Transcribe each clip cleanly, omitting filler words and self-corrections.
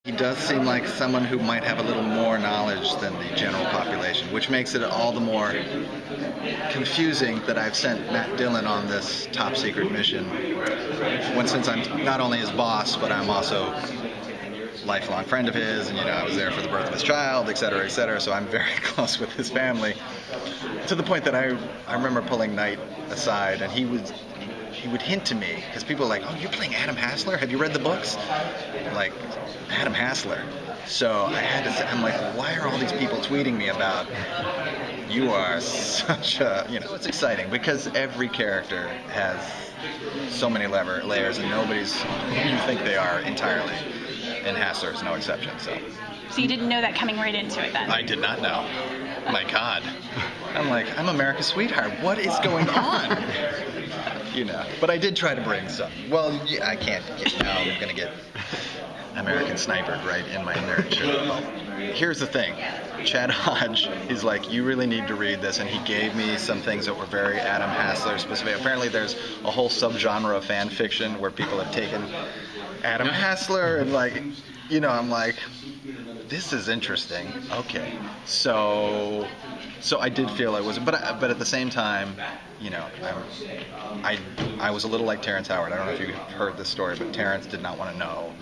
He does seem like someone who might have a little more knowledge than the general population, which makes it all the more confusing that I've sent Matt Dillon on this top secret mission, since I'm not only his boss, but I'm also a lifelong friend of his, and I was there for the birth of his child, etc., so I'm very close with his family, to the point that I remember pulling Knight aside, and he would hint to me, because people are like, oh, you're playing Adam Hassler? Have you read the books? I'm like, Adam Hassler. So I had to say, I'm like, why are all these people tweeting me about, you are such a, it's exciting, because every character has so many layers, and nobody's who you think they are entirely. And Hassler is no exception, so. So you didn't know that coming right into it, then? I did not know. My God. I'm like, I'm America's sweetheart. What is going on? But I did try to bring some. Well, yeah, I can't. Now I'm going to get American Snipered right in my nerd shirt. Here's the thing. Chad Hodge is like, you really need to read this, and he gave me some things that were very Adam Hassler specific. Apparently there's a whole subgenre of fan fiction where people have taken Adam Hassler and I'm like, this is interesting. Okay. So I did feel it was, but at the same time, I was a little like Terrence Howard. I don't know if you heard this story, but Terrence did not want to know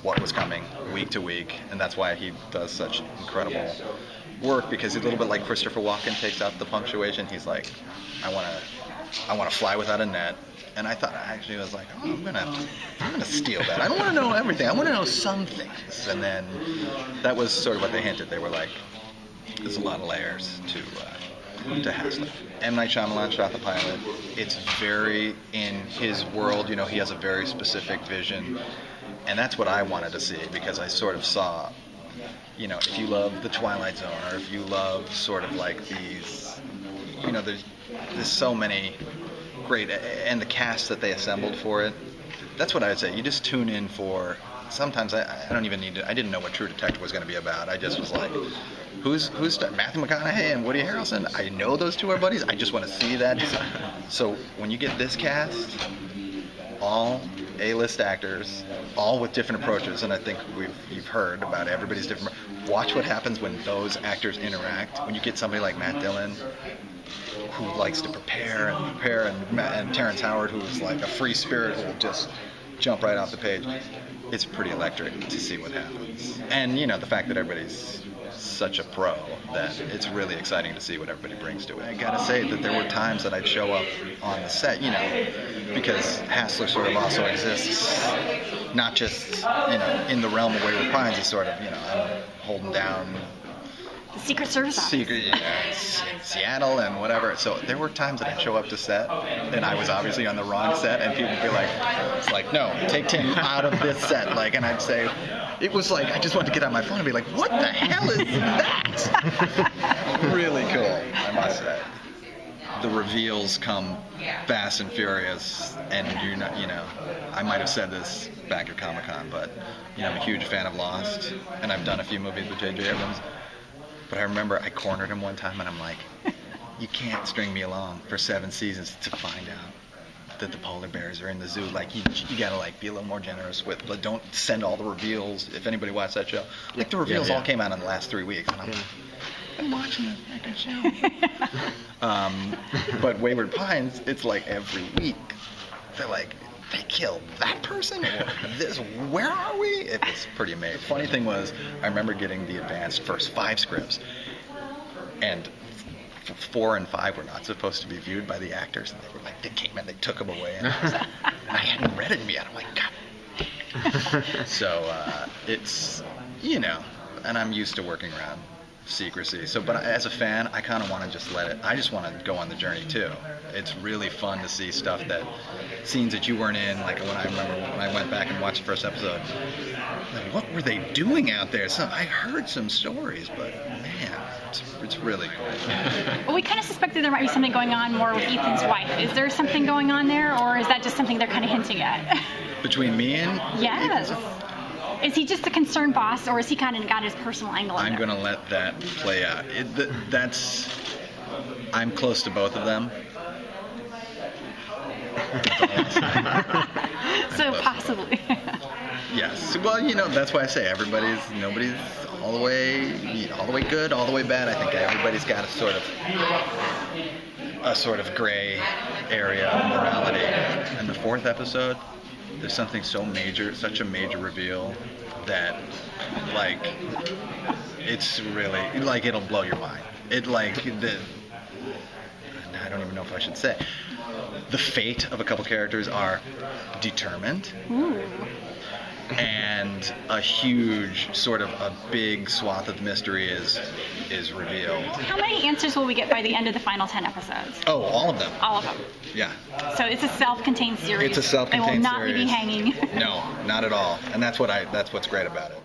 what was coming week to week, and that's why he does such incredible work, because he's a little bit like Christopher Walken takes out the punctuation. He's like, I want to fly without a net. And I thought, I was like, oh, I'm gonna steal that. I don't want to know everything. I want to know some things. And then that was sort of what they hinted. They were like, there's a lot of layers to Hassler. M. Night Shyamalan shot the pilot. It's very in his world. He has a very specific vision, and that's what I wanted to see, because I sort of saw, if you love The Twilight Zone, or if you love sort of like these, there's so many great, and the cast that they assembled for it. That's what I would say. You just tune in for. Sometimes I don't even need to. I didn't know what True Detective was going to be about. I just was like, who's Matthew McConaughey and Woody Harrelson? I know those two are buddies. I just want to see that. So when you get this cast, all A-list actors, all with different approaches, and I think you've heard about everybody's different. Watch what happens when those actors interact. When you get somebody like Matt Dillon, who likes to prepare, and Terrence Howard, who's like a free spirit who will just jump right off the page. It's pretty electric to see what happens. And, the fact that everybody's such a pro, that it's really exciting to see what everybody brings to it. I gotta say that there were times that I'd show up on the set, because Hassler sort of also exists, not just, in the realm of Wayward Pines. It's sort of, I'm holding down the Secret Service office. Seattle and whatever. So there were times that I'd show up to set, and I was obviously on the wrong set, and people would be like, it's like, no, take Tim out of this set. And I'd say, it was like, I just wanted to get on my phone and be like, what the hell is that? Really cool, I must say. The reveals come fast and furious, and I might have said this back at Comic-Con, but, I'm a huge fan of Lost, and I've done a few movies with J.J. Abrams. But I remember I cornered him one time, and I'm like, you can't string me along for 7 seasons to find out that the polar bears are in the zoo. You gotta be a little more generous with, don't send all the reveals. If anybody watched that show, the reveals all came out in the last 3 weeks, and I'm like, I'm watching the show. But Wayward Pines, it's like every week. They're like, they killed that person? Where are we? It was pretty amazing. The funny thing was, I remember getting the advanced first 5 scripts, and 4 and 5 were not supposed to be viewed by the actors, and they were like, they came in, they took them away, and I hadn't read it yet. I'm like, God. So it's, and I'm used to working around secrecy. But as a fan, I kind of want to just let it. I just want to go on the journey too. It's really fun to see scenes that you weren't in. Like when I went back and watched the first episode, what were they doing out there? I heard some stories, but man, it's really cool. Well, we kind of suspected there might be something going on more with Ethan's wife. Is there something going on there, or is that just something they're kind of hinting at? Between me and yes. Is he just a concerned boss, or is he kind of got his personal angle in there? I'm going to let that play out. I'm close to both of them. So possibly. Yes. Well, that's why I say nobody's all the way good, all the way bad. I think everybody's got a sort of gray area of morality. And the 4th episode, there's something so major, such a major reveal that, like, it's really, like, it'll blow your mind. I don't even know if I should say. The fate of a couple characters are determined. Ooh. And a big swath of the mystery is revealed. How many answers will we get by the end of the final 10 episodes? Oh, all of them. All of them. Yeah. So it's a self-contained series. It's a self-contained series. It will not series. leave you hanging. No, not at all. And that's what's great about it.